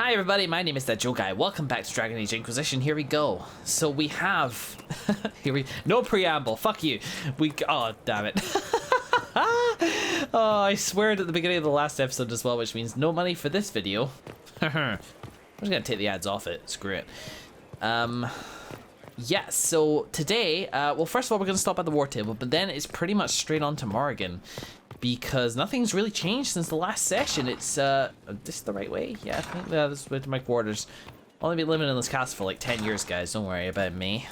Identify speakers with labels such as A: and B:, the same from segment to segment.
A: Hi everybody, my name is that Joe Guy. Welcome back to Dragon Age Inquisition. Here we go. So we have no preamble. Fuck you. Oh damn it. Oh, I swear it at the beginning of the last episode as well, which means no money for this video. I'm just gonna take the ads off it. Screw it. Yeah, so today, well, first of all, we're gonna stop at the war table, but then it's pretty much straight on to Morrigan, because nothing's really changed since the last session. It's, this the right way? Yeah, I think this is my quarters. I've only been living in this castle for like 10 years, guys. Don't worry about me.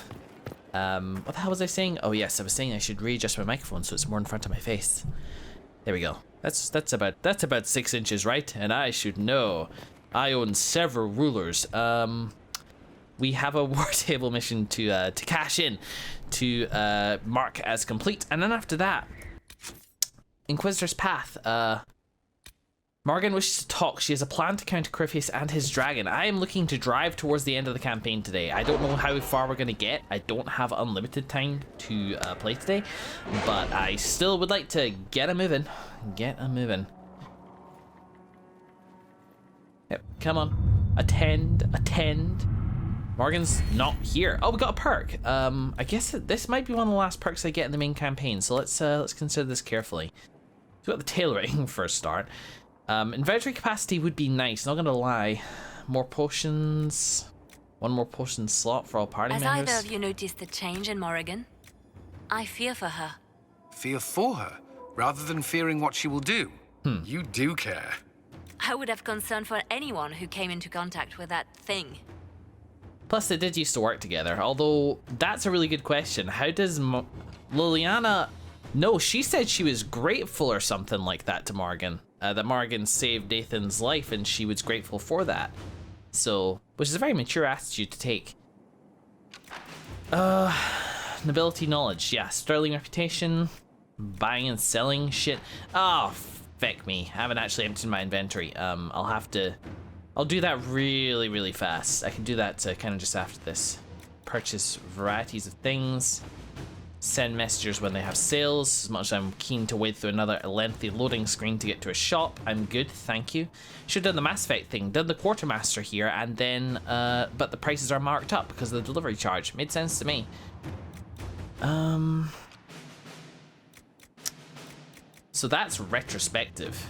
A: What the hell was I saying? Oh yes, I was saying I should readjust my microphone so it's more in front of my face. There we go. That's about 6 inches, right? And I should know. I own several rulers. We have a war table mission to cash in, to mark as complete, and then after that, Inquisitor's Path. Morrigan wishes to talk. She has a plan to counter Corypheus and his dragon. I am looking to drive towards the end of the campaign today. I don't know how far we're going to get. I don't have unlimited time to play today, but I still would like to get a moving. Get a moving. Yep, come on. Attend. Morgan's not here. Oh, we got a perk. I guess this might be one of the last perks I get in the main campaign, so let's consider this carefully. So we got the tailoring for a start. Inventory capacity would be nice, not gonna lie. More potions. One more potion slot for all party members.
B: Has either of you noticed the change in Morrigan? I fear for her.
C: Fear for her, rather than fearing what she will do? You do care.
B: I would have concern for anyone who came into contact with that thing.
A: Plus, they did used to work together, although that's a really good question. How does Liliana... No, she said she was grateful or something like that to Morrigan. That Morrigan saved Nathan's life and she was grateful for that. So, which is a very mature attitude to take. Nobility knowledge, yeah. Sterling reputation. Buying and selling shit. Oh, feck me. I haven't actually emptied my inventory. I'll do that really, really fast. I can do that kind of just after this. Purchase varieties of things. Send messengers when they have sales. As much as I'm keen to wade through another lengthy loading screen to get to a shop, I'm good, thank you. Should have done the Mass Effect thing. Done the Quartermaster here, and then, but the prices are marked up because of the delivery charge. Made sense to me. So that's retrospective.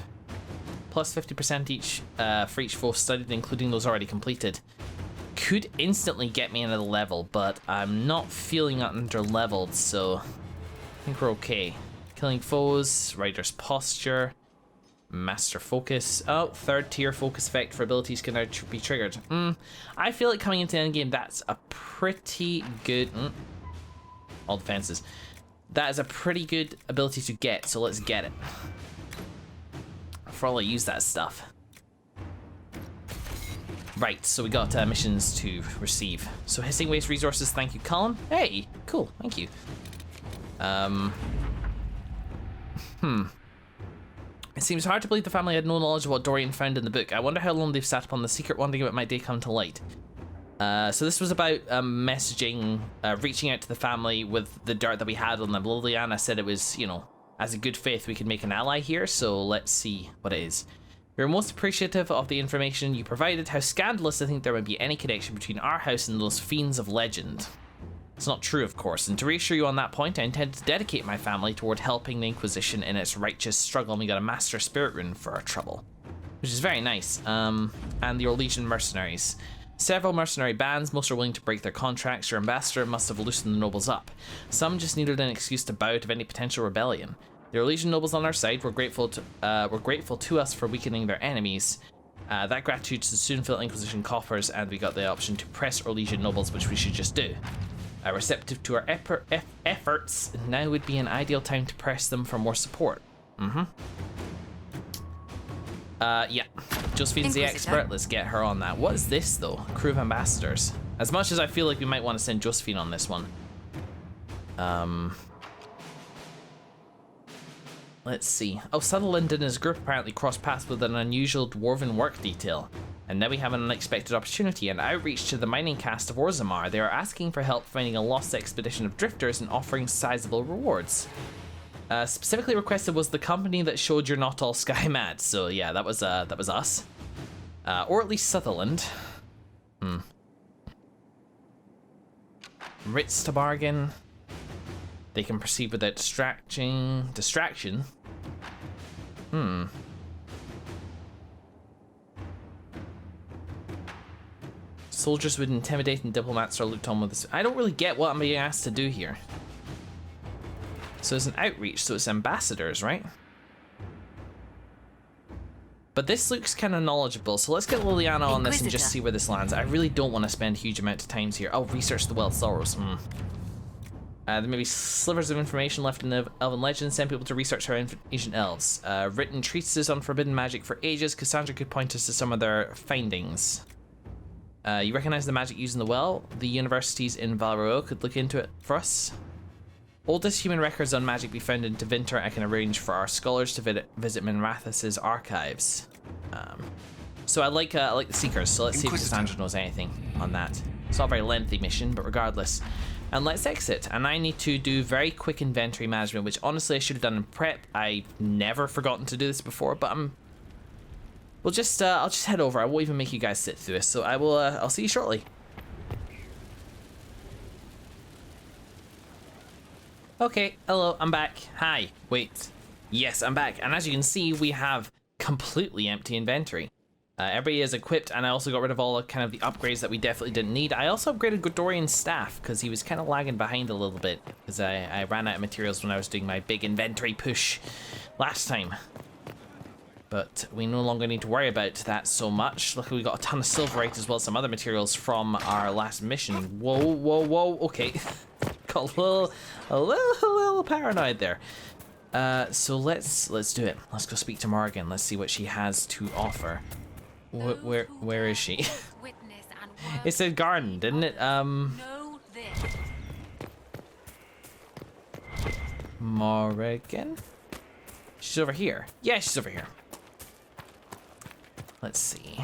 A: Plus 50% each for each foe studied, including those already completed. Could instantly get me another level, but I'm not feeling under leveled, so I think we're okay. Killing foes, Rider's Posture, Master Focus. Oh, 3rd tier focus effect for abilities can now be triggered. I feel like coming into the endgame, that's a pretty good... all defenses. That is a pretty good ability to get, so let's get it. For all I use that stuff. Right, so we got missions to receive. So hissing waste resources, thank you, Colin. Hey, cool, thank you. It seems hard to believe the family had no knowledge of what Dorian found in the book. I wonder how long they've sat upon the secret, wondering if it might day come to light. So this was about messaging, reaching out to the family with the dirt that we had on them. Liliana said it was, you know, as a good faith we could make an ally here, so let's see what it is. We are most appreciative of the information you provided. How scandalous to think there would be any connection between our house and those fiends of legend. It's not true, of course, and to reassure you on that point, I intend to dedicate my family toward helping the Inquisition in its righteous struggle, and we got a Master Spirit Rune for our trouble. Which is very nice. And the Orlesian mercenaries. Several mercenary bands, most are willing to break their contracts. Your ambassador must have loosened the nobles up. Some just needed an excuse to bow out of any potential rebellion. The Orlesian nobles on our side were grateful to us for weakening their enemies. That gratitude should soon fill Inquisition coffers, and we got the option to press Orlesian nobles, which we should just do. Receptive to our efforts, now would be an ideal time to press them for more support. Yeah. Josephine's the expert. Let's get her on that. What is this, though? Crew of ambassadors. As much as I feel like we might want to send Josephine on this one. Let's see. Oh, Sutherland and his group apparently crossed paths with an unusual dwarven work detail. And now we have an unexpected opportunity, an outreach to the mining cast of Orzammar. They are asking for help finding a lost expedition of drifters and offering sizable rewards. Specifically requested was the company that showed you're not all sky mad. So yeah, that was us. Or at least Sutherland. Writs to bargain. They can proceed without distraction. Soldiers would intimidate and diplomats are looked on with this. I don't really get what I'm being asked to do here. So it's an outreach, so it's ambassadors, right? But this looks kind of knowledgeable, so let's get Liliana on this and just see where this lands. I really don't want to spend a huge amount of time here. Oh, research the Well of Sorrows. There may be slivers of information left in the Elven legend. Send people to research our ancient elves. Written treatises on forbidden magic for ages. Cassandra could point us to some of their findings. You recognize the magic used in the well? The universities in Valro could look into it for us. Oldest human records on magic be found in Tevinter. I can arrange for our scholars to visit Minrathus's archives. So I like the Seekers, so let's see if Cassandra knows anything on that. It's not a very lengthy mission, but regardless. And let's exit. And I need to do very quick inventory management, which honestly I should have done in prep. I've never forgotten to do this before, but I'll just head over. I won't even make you guys sit through this. So I'll see you shortly. Okay, hello, I'm back. Hi, wait. Yes, I'm back. And as you can see, we have completely empty inventory. Everybody is equipped, and I also got rid of all the kind of the upgrades that we definitely didn't need. I also upgraded Gordorian's staff because he was kind of lagging behind a little bit because I ran out of materials when I was doing my big inventory push last time. But we no longer need to worry about that so much. Luckily, we got a ton of silverite as well as some other materials from our last mission. Whoa, whoa, whoa. Okay, got a little paranoid there. So let's do it. Let's go speak to Morgan. Let's see what she has to offer. Where is she? It said garden, didn't it? Morgan? She's over here. Yeah, she's over here. Let's see.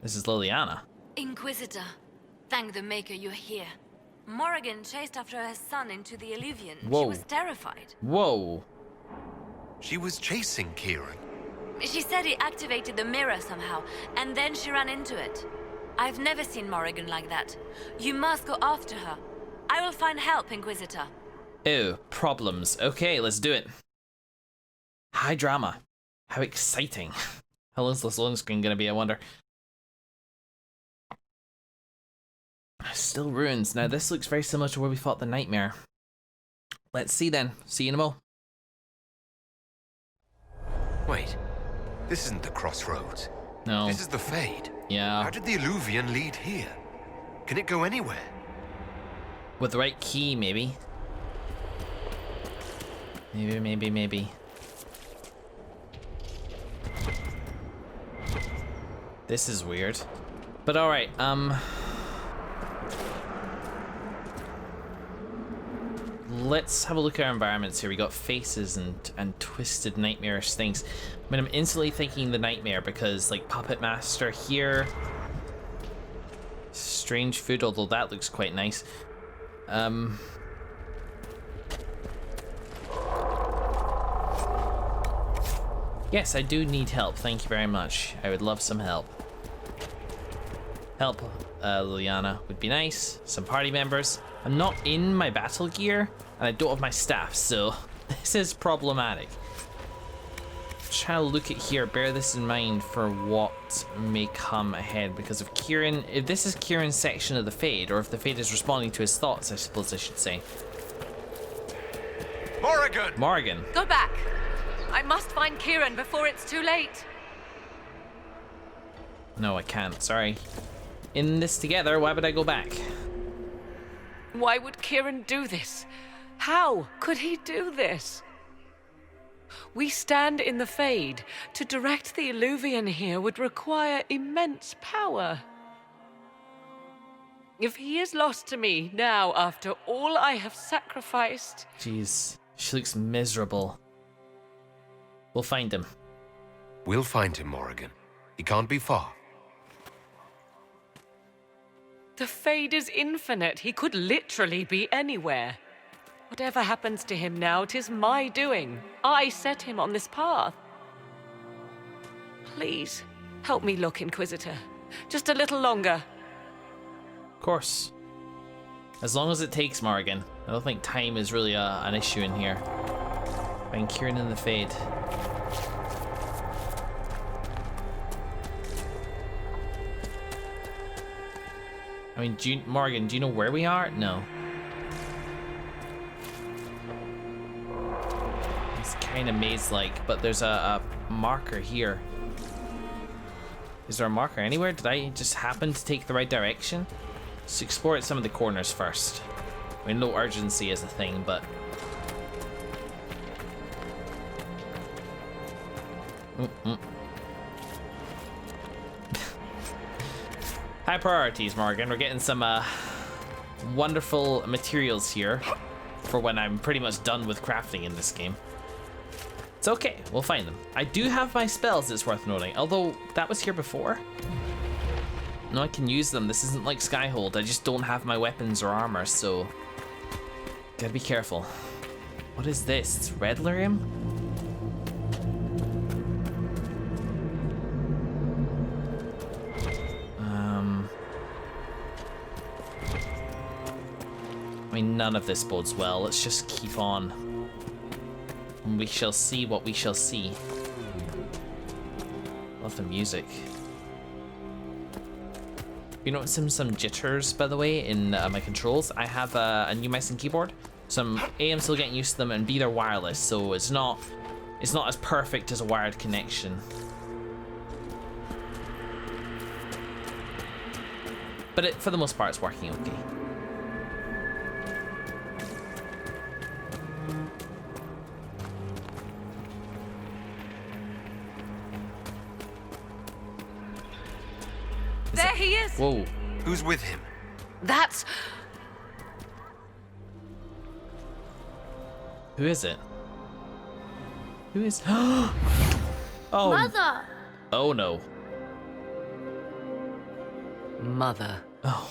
A: This is Liliana.
B: Inquisitor, thank the Maker you're here. Morrigan chased after her son into the Illuvian.
A: Whoa.
B: She was terrified.
A: Whoa.
D: She was chasing Kieran.
B: She said he activated the mirror somehow, and then she ran into it. I've never seen Morrigan like that. You must go after her. I will find help, Inquisitor.
A: Ew, problems. Okay, let's do it. High drama. How exciting. How long's this loading screen gonna be, I wonder? Still ruins. Now this looks very similar to where we fought the nightmare. Let's see then. See you in a mo.
D: Wait, this isn't the crossroads.
A: No.
D: This is the Fade.
A: Yeah.
D: How did the Illuvian lead here? Can it go anywhere?
A: With the right key, maybe. Maybe. This is weird. But alright, let's have a look at our environments here. We got faces and twisted nightmarish things. I mean, I'm instantly thinking the nightmare because, like, Puppet Master here. Strange food, although that looks quite nice. Yes, I do need help. Thank you very much. I would love some help. Help, Liliana, would be nice. Some party members. I'm not in my battle gear, and I don't have my staff, so this is problematic. Try to look at here. Bear this in mind for what may come ahead, because if Kieran, if this is Kieran's section of the Fade, or if the Fade is responding to his thoughts, I suppose I should say. Morgan!
E: Go back! I must find Kieran before it's too late.
A: No, I can't. Sorry. In this together, why would I go back?
E: Why would Kieran do this? How could he do this? We stand in the Fade. To direct the Illuvian here would require immense power. If he is lost to me now after all I have sacrificed...
A: Jeez, she looks miserable. We'll find him.
D: We'll find him, Morrigan. He can't be far.
E: The Fade is infinite. He could literally be anywhere. Whatever happens to him now, 'tis my doing. I set him on this path. Please, help me look, Inquisitor. Just a little longer.
A: Of course. As long as it takes, Morrigan. I don't think time is really an issue in here. Find Kieran in the Fade. I mean, Morgan, do you know where we are? No. It's kind of maze-like, but there's a marker here. Is there a marker anywhere? Did I just happen to take the right direction? Let's explore some of the corners first. I mean, no urgency is a thing, but... High priorities, Morgan. We're getting some wonderful materials here for when I'm pretty much done with crafting in this game. It's okay, we'll find them. I do have my spells, it's worth noting, although that was here before. No, I can use them. This isn't like Skyhold. I just don't have my weapons or armor, so gotta be careful. What is this? It's red lyrium? I mean, none of this bodes well. Let's just keep on. And we shall see what we shall see. Love the music. You notice some jitters, by the way, in my controls. I have a new mouse and keyboard, so I'm still getting used to them, and B, they're wireless, so it's not as perfect as a wired connection. But for the most part, it's working okay.
E: There he is!
A: Whoa.
D: Who's with him?
E: That's...
A: Who is it? Who is... Oh!
F: Mother!
A: Oh no.
E: Mother.
A: Oh.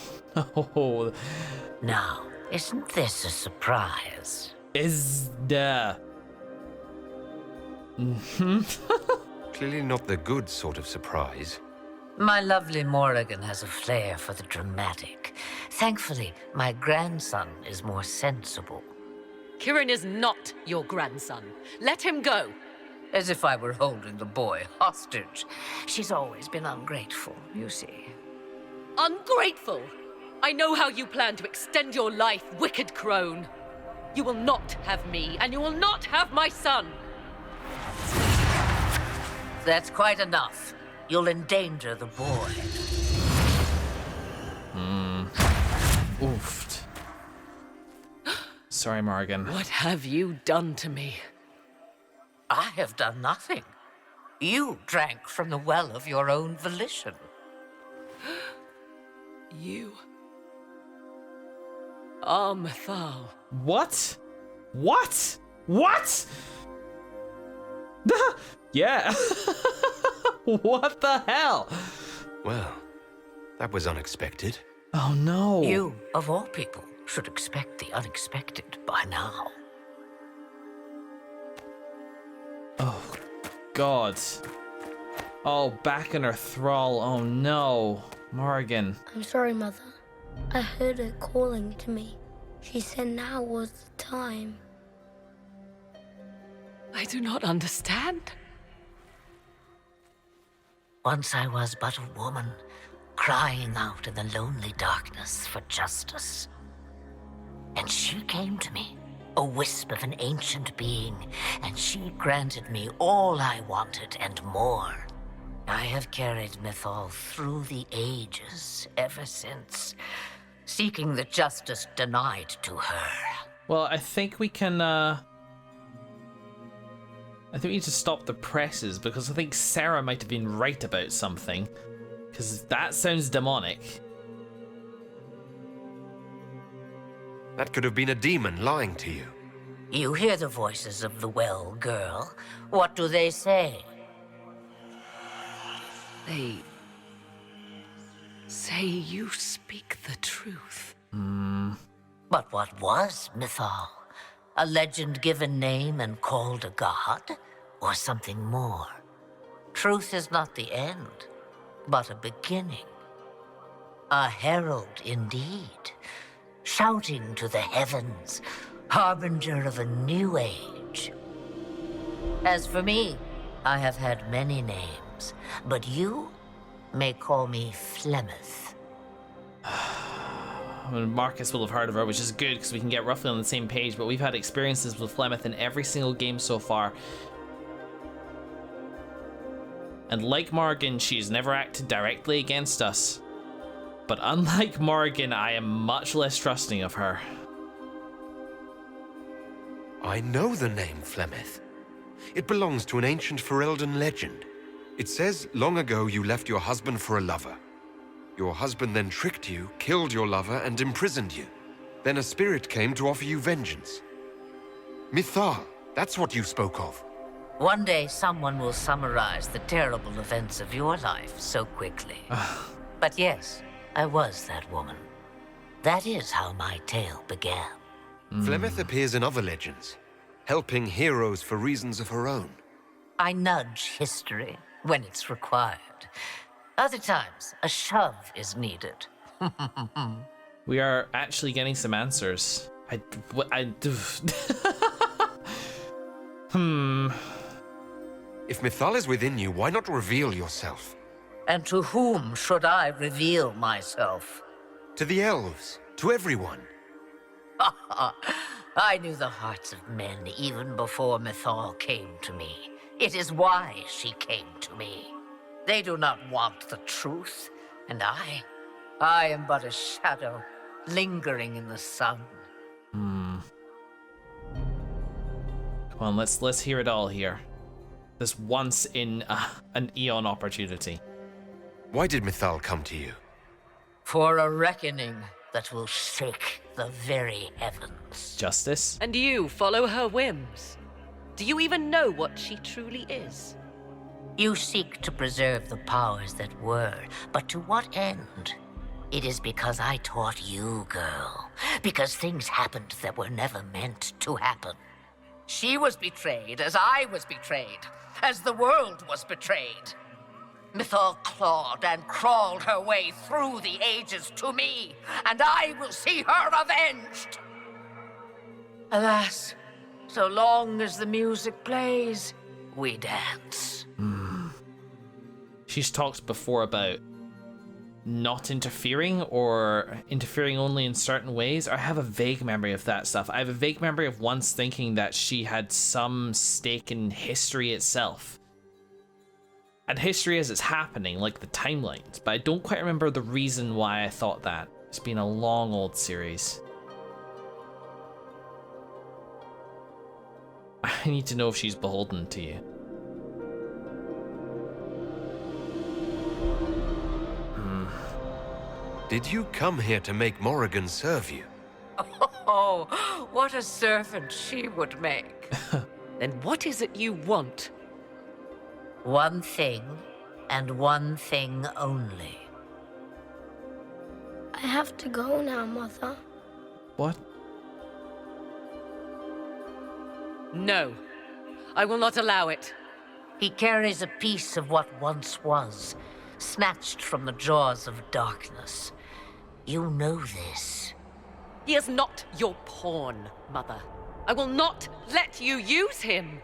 A: Oh.
G: Now, isn't this a surprise?
A: Is the...
D: Clearly not the good sort of surprise.
G: My lovely Morrigan has a flair for the dramatic. Thankfully, my grandson is more sensible.
E: Kieran is not your grandson. Let him go.
G: As if I were holding the boy hostage. She's always been ungrateful, you see.
E: Ungrateful! I know how you plan to extend your life, wicked crone. You will not have me, and you will not have my son.
G: That's quite enough. You'll endanger the boy.
A: Oofed. Sorry, Morgan.
E: What have you done to me?
G: I have done nothing. You drank from the well of your own volition.
E: You... Mithal.
A: What? What? What? Yeah. What the hell?
D: Well, that was unexpected.
A: Oh no.
G: You, of all people, should expect the unexpected by now.
A: Oh, God. Oh, back in her thrall. Oh no. Morgan.
F: I'm sorry, Mother. I heard her calling to me. She said now was the time.
E: I do not understand.
G: Once I was but a woman, crying out in the lonely darkness for justice. And she came to me, a wisp of an ancient being, and she granted me all I wanted and more. I have carried Mithal through the ages ever since, seeking the justice denied to her.
A: Well, I think we can, I think we need to stop the presses, because I think Sarah might have been right about something. Because that sounds demonic.
D: That could have been a demon lying to you.
G: You hear the voices of the well, girl. What do they say?
E: They say you speak the truth.
G: But what was Mithal? A legend given name and called a god? Or something more? Truth is not the end, but a beginning. A herald indeed, shouting to the heavens, harbinger of a new age. As for me, I have had many names, but you may call me Flemeth.
A: Marcus will have heard of her, which is good because we can get roughly on the same page, but we've had experiences with Flemeth in every single game so far. And like Morrigan, she's never acted directly against us. But unlike Morrigan, I am much less trusting of her.
D: I know the name Flemeth. It belongs to an ancient Ferelden legend. It says long ago you left your husband for a lover. Your husband then tricked you, killed your lover, and imprisoned you. Then a spirit came to offer you vengeance. Mithal, that's what you spoke of.
G: One day someone will summarize the terrible events of your life so quickly. But yes, I was that woman. That is how my tale began.
D: Flemeth appears in other legends, helping heroes for reasons of her own.
G: I nudge history when it's required. Other times, a shove is needed.
A: We are actually getting some answers.
D: If Mithal is within you, why not reveal yourself?
G: And to whom should I reveal myself?
D: To the elves, to everyone.
G: I knew the hearts of men even before Mithal came to me. It is why she came to me. They do not want the truth, and I am but a shadow, lingering in the sun.
A: Come on, let's hear it all here. This once in an eon opportunity.
D: Why did Mithal come to you?
G: For a reckoning that will shake the very heavens.
A: Justice?
E: And you follow her whims. Do you even know what she truly is?
G: You seek to preserve the powers that were, but to what end? It is because I taught you, girl. Because things happened that were never meant to happen. She was betrayed as I was betrayed, as the world was betrayed. Mithal clawed and crawled her way through the ages to me, and I will see her avenged. Alas, so long as the music plays, we dance.
A: She's talked before about not interfering or interfering only in certain ways. I have a vague memory of that stuff. I have a vague memory of once thinking that she had some stake in history itself. And history as it's happening, like the timelines. But I don't quite remember the reason why I thought that. It's been a long old series. I need to know if she's beholden to you.
D: Did you come here to make Morrigan serve you?
E: Oh, what a servant she would make. Then what is it you want?
G: One thing, and one thing only.
F: I have to go now, Mother.
A: What?
E: No, I will not allow it.
G: He carries a piece of what once was, snatched from the jaws of darkness. You know this.
E: He is not your pawn, Mother. I will not let you use him.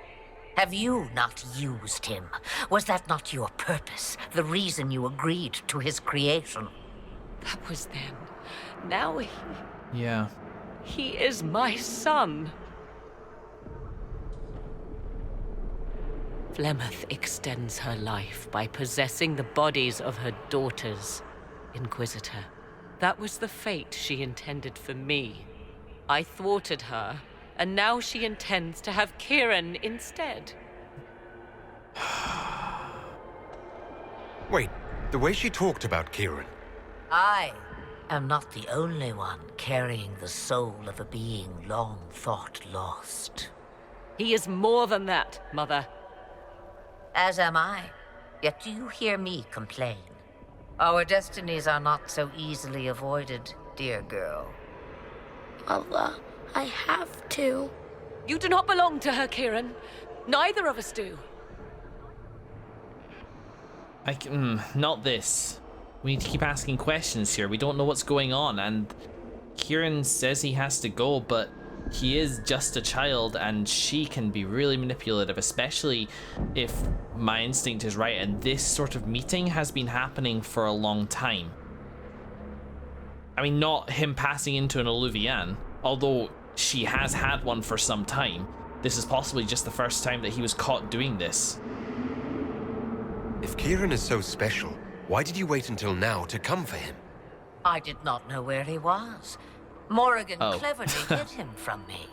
G: Have you not used him? Was that not your purpose, the reason you agreed to his creation?
E: That was then. Now
A: Yeah.
E: he is my son. Flemeth extends her life by possessing the bodies of her daughters, Inquisitor. That was the fate she intended for me. I thwarted her, and now she intends to have Kieran instead.
D: Wait, the way she talked about Kieran.
G: I am not the only one carrying the soul of a being long thought lost.
E: He is more than that, Mother.
G: As am I. Yet do you hear me complain? Our destinies are not so easily avoided, dear girl.
F: Mother, I have to.
E: You do not belong to her, Kieran. Neither of us do.
A: Not this. We need to keep asking questions here. We don't know what's going on, and Kieran says he has to go, but he is just a child, and she can be really manipulative, especially if my instinct is right, and this sort of meeting has been happening for a long time. I mean, not him passing into an Illuvian, although she has had one for some time. This is possibly just the first time that he was caught doing this.
D: If Kieran is so special, why did you wait until now to come for him?
G: I did not know where he was. Morrigan
A: Oh.
G: cleverly hid him from me.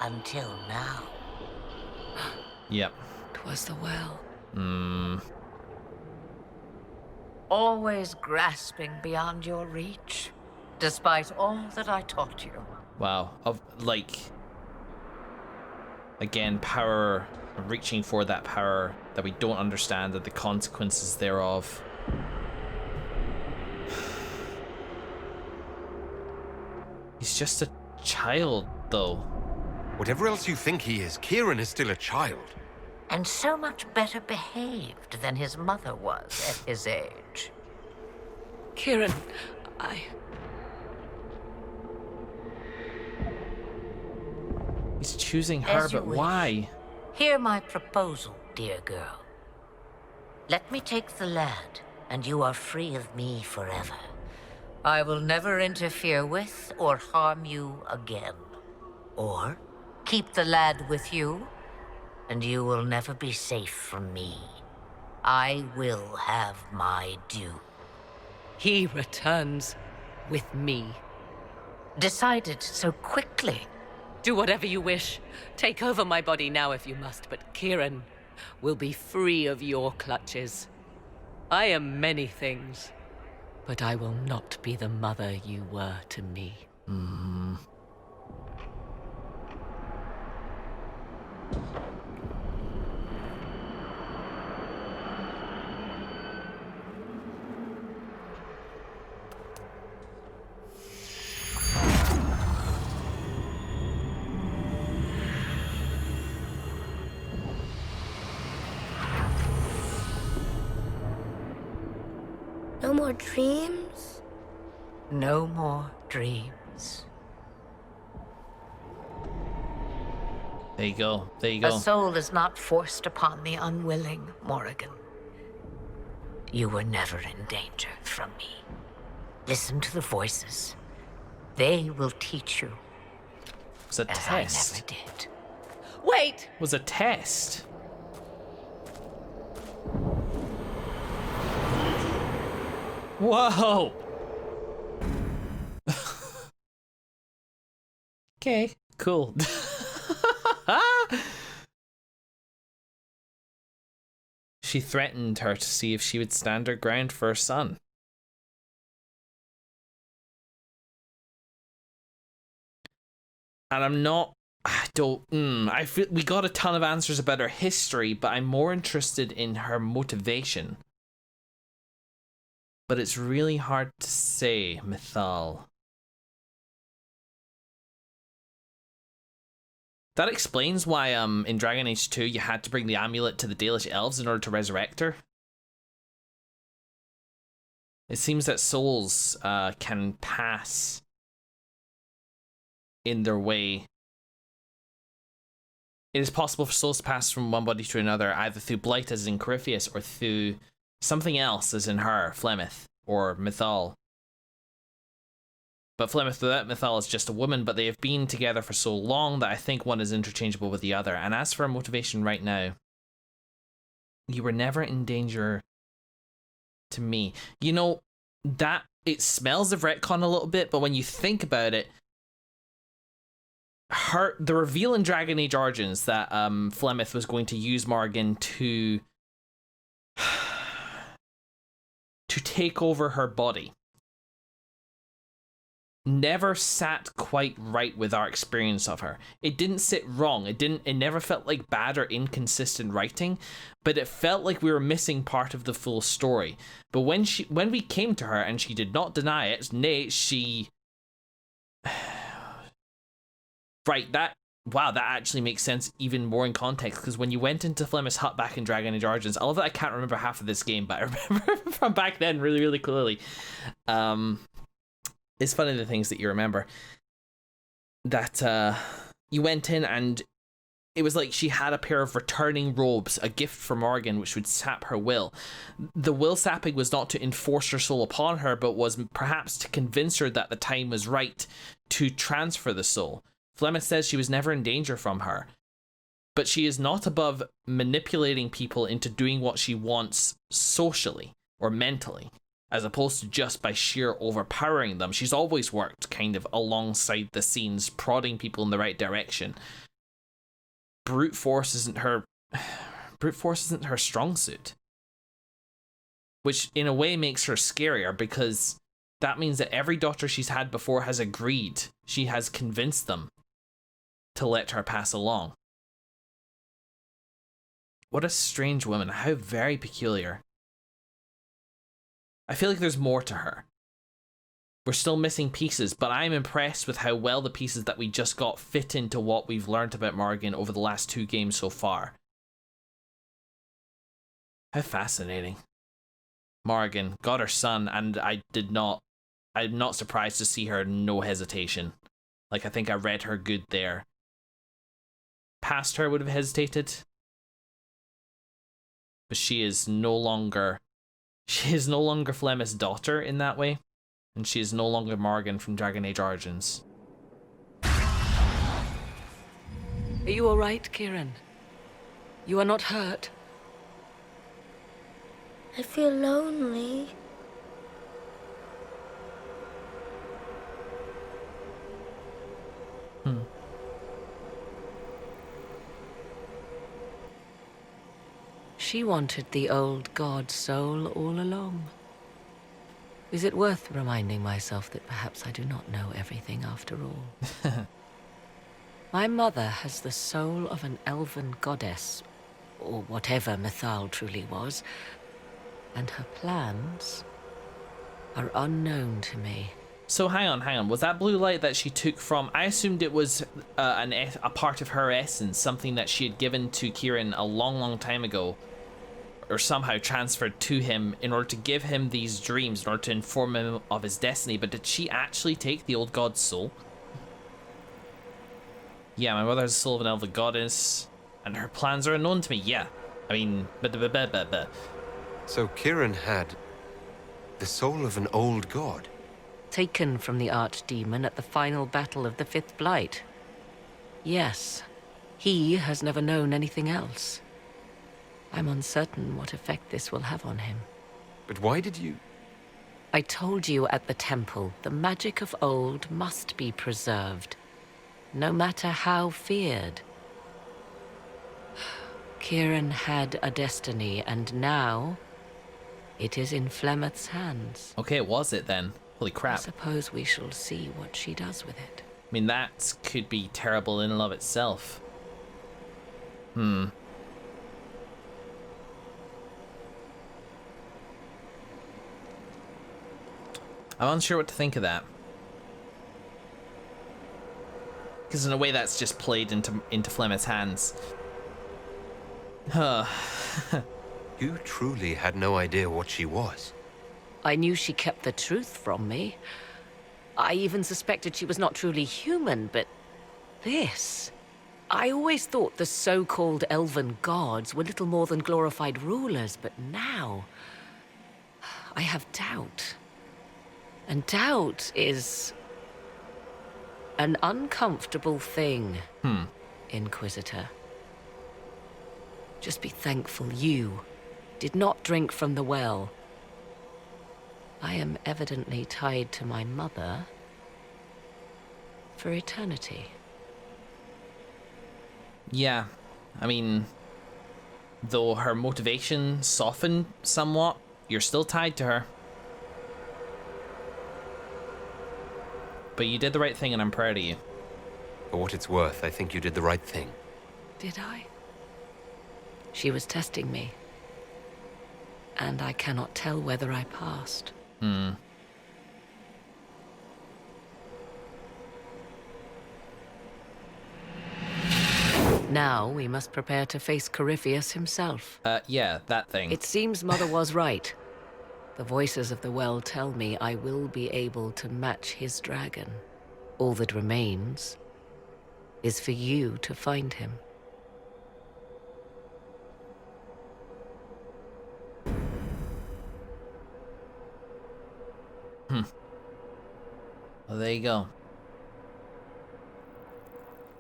G: Until now.
A: Yep.
E: 'Twas the well.
G: Always grasping beyond your reach, despite all that I taught you.
A: Wow. Again, power, reaching for that power that we don't understand and the consequences thereof. He's just a child, though.
D: Whatever else you think he is, Kieran is still a child.
G: And so much better behaved than his mother was at his age.
E: Kieran,
A: He's choosing her,
G: As you
A: but
G: wish.
A: why?
G: Hear my proposal, dear girl. Let me take the lad, and you are free of me forever. I will never interfere with or harm you again. Or keep the lad with you, and you will never be safe from me. I will have my due.
E: he returns with me.
G: Decided so quickly.
E: Do whatever you wish. Take over my body now if you must, but Kieran will be free of your clutches. I am many things, but I will not be the mother you were to me.
F: No more dreams?
G: No more dreams.
A: There you go. There you
G: A
A: go.
G: soul is not forced upon the unwilling, Morrigan. You were never in danger from me. Listen to the voices. They will teach you,
A: It was a
G: as
A: test.
G: I never did.
E: Wait!
A: It was a test. Whoa. Okay, cool. She threatened her to see if she would stand her ground for her son. And I feel we got a ton of answers about her history, but I'm more interested in her motivation. But it's really hard to say, Mythal. That explains why in Dragon Age 2 you had to bring the amulet to the Dalish elves in order to resurrect her. It seems that souls can pass in their way. It is possible for souls to pass from one body to another, either through blight as in Corypheus or through something else as in her, Flemeth, or Mythal. But Flemeth without Mythal is just a woman, but they have been together for so long that I think one is interchangeable with the other. And as for her motivation right now, you were never in danger to me. You know, that it smells of retcon a little bit, but when you think about it, the reveal in Dragon Age Origins that Flemeth was going to use Morrigan to take over her body never sat quite right with our experience of her. It didn't sit wrong. It never felt like bad or inconsistent writing, but it felt like we were missing part of the full story. But when we came to her and she did not deny it, nay, she right, wow, that actually makes sense even more in context, because when you went into Flemeth's hut back in Dragon Age Origins, I love that I can't remember half of this game, but I remember from back then really, really clearly. It's funny the things that you remember. That you went in and it was like she had a pair of returning robes, a gift from Morrigan, which would sap her will. The will sapping was not to enforce her soul upon her, but was perhaps to convince her that the time was right to transfer the soul. Flemeth says she was never in danger from her, but she is not above manipulating people into doing what she wants socially or mentally, as opposed to just by sheer overpowering them. She's always worked kind of alongside the scenes, prodding people in the right direction. Brute force isn't her strong suit, which in a way makes her scarier, because that means that every daughter she's had before has agreed, she has convinced them to let her pass along. What a strange woman, how very peculiar. I feel like there's more to her. We're still missing pieces, but I'm impressed with how well the pieces that we just got fit into what we've learned about Morrigan over the last 2 games so far. How fascinating. Morrigan got her son, and I'm not surprised to see her no hesitation. Like, I think I read her good there. Past her would have hesitated, but she is no longer Flemeth's daughter in that way. And she is no longer Morrigan from Dragon Age Origins.
E: Are you all right, Kieran? You are not hurt?
F: I feel lonely.
E: She wanted the old god soul all along. Is it worth reminding myself that perhaps I do not know everything after all? My mother has the soul of an elven goddess, or whatever Mythal truly was, and her plans are unknown to me.
A: So hang on. Was that blue light that she took from... I assumed it was a part of her essence, something that she had given to Kieran a long, long time ago, or somehow transferred to him in order to give him these dreams, in order to inform him of his destiny. But did she actually take the old god's soul? Yeah, my mother has the soul of an elven goddess, and her plans are unknown to me. Yeah, I mean,
D: So Kieran had the soul of an old god?
E: Taken from the archdemon at the final battle of the Fifth Blight. Yes, he has never known anything else. I'm uncertain what effect this will have on him.
D: But why did you...
E: I told you at the temple, the magic of old must be preserved, no matter how feared. Kieran had a destiny, and now it is in Flemeth's hands.
A: Okay, was it then? Holy crap.
E: I suppose we shall see what she does with it.
A: I mean, that could be terrible in and of itself. I'm unsure what to think of that. Because in a way that's just played into Flemeth's hands.
D: You truly had no idea what she was.
E: I knew she kept the truth from me. I even suspected she was not truly human, but this... I always thought the so-called elven gods were little more than glorified rulers, but now... I have doubt. And doubt is... an uncomfortable thing, Inquisitor. Just be thankful you did not drink from the well. I am evidently tied to my mother for eternity.
A: Yeah, I mean, though her motivation softened somewhat, you're still tied to her. But you did the right thing, and I'm proud of you.
D: For what it's worth, I think you did the right thing.
E: Did I? She was testing me. And I cannot tell whether I passed. Now we must prepare to face Corypheus himself.
A: Yeah, that thing.
E: It seems Mother was right. The voices of the well tell me I will be able to match his dragon. All that remains is for you to find him.
A: Well, there you go.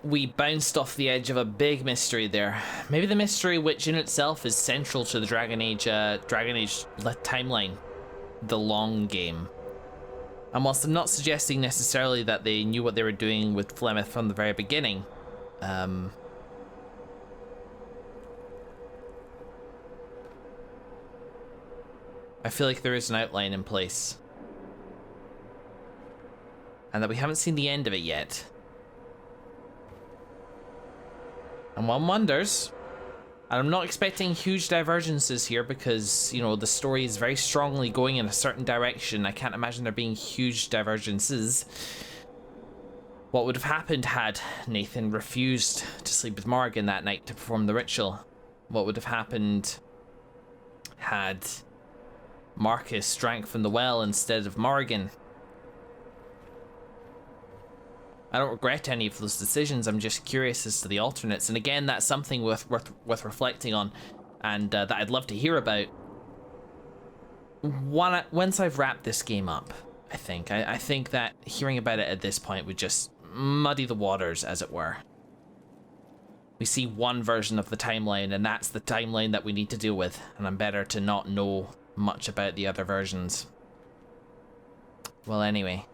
A: We bounced off the edge of a big mystery there. Maybe the mystery which in itself is central to the Dragon Age timeline. The long game. And whilst I'm not suggesting necessarily that they knew what they were doing with Flemeth from the very beginning, I feel like there is an outline in place. And that we haven't seen the end of it yet. And one wonders, and I'm not expecting huge divergences here because, you know, the story is very strongly going in a certain direction. I can't imagine there being huge divergences. What would have happened had Nathan refused to sleep with Morrigan that night to perform the ritual? What would have happened had Markus drank from the well instead of Morrigan? I don't regret any of those decisions. I'm just curious as to the alternates. And again, that's something worth reflecting on, and that I'd love to hear about once I've wrapped this game up. I think that hearing about it at this point would just muddy the waters, as it were. We see one version of the timeline, and that's the timeline that we need to deal with, and I'm better to not know much about the other versions. Well, anyway.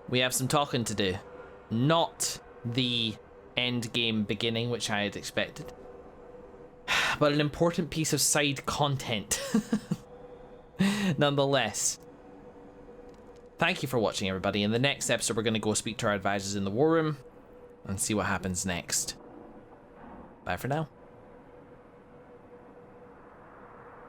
A: We have some talking to do. Not the end game beginning, which I had expected, but an important piece of side content. Nonetheless. Thank you for watching, everybody. In the next episode, we're going to go speak to our advisors in the war room and see what happens next. Bye for now.